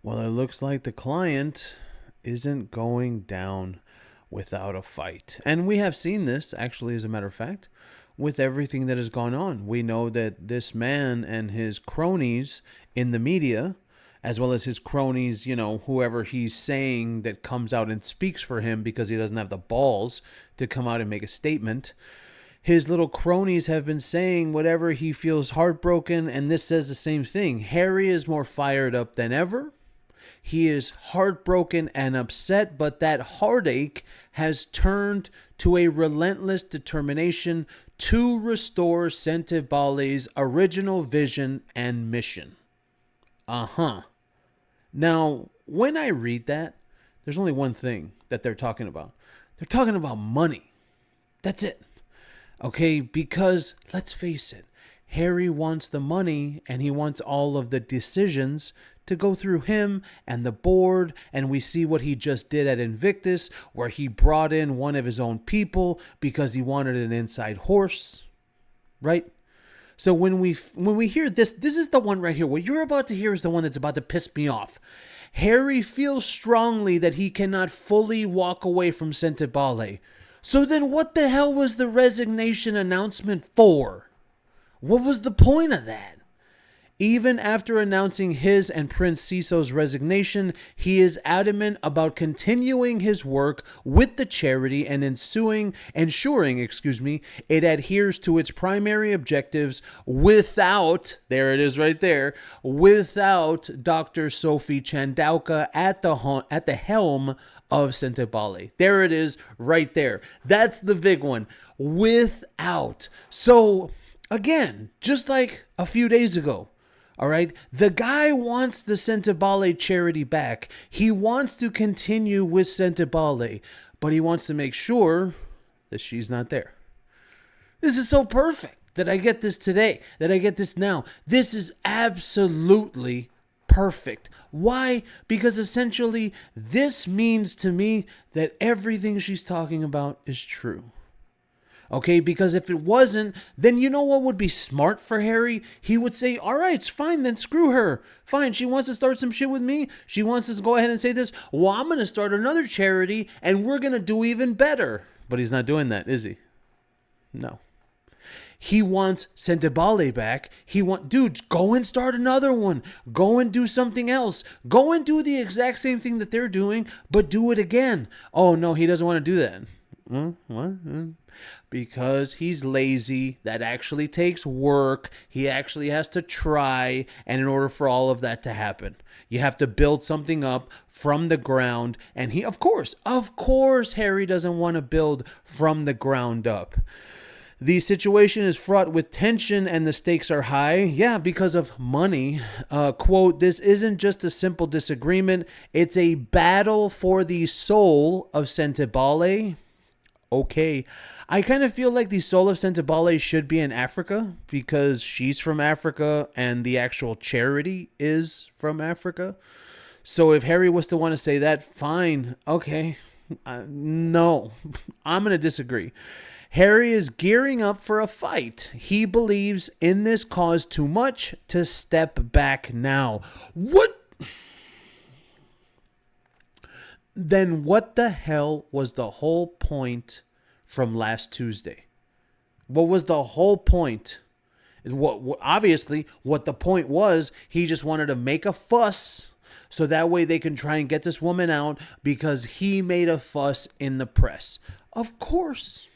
Well, it looks like the client isn't going down without a fight. And we have seen this, actually, as a matter of fact, with everything that has gone on. We know that this man and his cronies in the media, as well as his cronies, whoever he's saying that comes out and speaks for him because he doesn't have the balls to come out and make a statement. His little cronies have been saying whatever he feels heartbroken, and this says the same thing. Harry is more fired up than ever. He is heartbroken and upset, but that heartache has turned to a relentless determination to restore Sentebale's original vision and mission. Now, when I read that, there's only one thing that they're talking about. They're talking about money. That's it. Okay, because let's face it, Harry wants the money and he wants all of the decisions to go through him and the board. And we see what he just did at Invictus, where he brought in one of his own people because he wanted an inside horse, right? So when we hear this is the one right here. What you're about to hear is the one that's about to piss me off. Harry feels strongly that he cannot fully walk away from Sentebale. So then what the hell was the resignation announcement for? What was the point of that? Even after announcing his and Prince Siso's resignation, he is adamant about continuing his work with the charity and ensuring it adheres to its primary objectives without, there it is right there, without Dr. Sophie Chandauka at the helm of Sentebale. There it is right there. That's the big one. Without. So, again, just like a few days ago, all right, the guy wants the Sentebale charity back. He wants to continue with Sentebale, but he wants to make sure that she's not there. This is so perfect that I get this today, that I get this now. This is absolutely perfect. Why? Because essentially this means to me that everything she's talking about is true. Okay, because if it wasn't, then you know what would be smart for Harry? He would say, all right, it's fine, then screw her. Fine, she wants to start some shit with me. She wants us to go ahead and say this. Well, I'm going to start another charity and we're going to do even better. But he's not doing that, is he? No. He wants Sentebale back. Dude, go and start another one. Go and do something else. Go and do the exact same thing that they're doing, but do it again. Oh, no, he doesn't want to do that. What? Because he's lazy. That actually takes work. He actually has to try. And in order for all of that to happen, you have to build something up from the ground. And he, of course, Harry doesn't want to build from the ground up. The situation is fraught with tension and the stakes are high. Yeah, because of money. Quote, this isn't just a simple disagreement. It's a battle for the soul of Sentebale. Okay. I kind of feel like the soul of Sentebale should be in Africa because she's from Africa and the actual charity is from Africa. So if Harry was to want to say that, fine. Okay. No, I'm going to disagree. Harry is gearing up for a fight. He believes in this cause too much to step back now. What? Then what the hell was the whole point from last Tuesday? What was the whole point? Obviously, what the point was, he just wanted to make a fuss so that way they can try and get this woman out because he made a fuss in the press. Of course.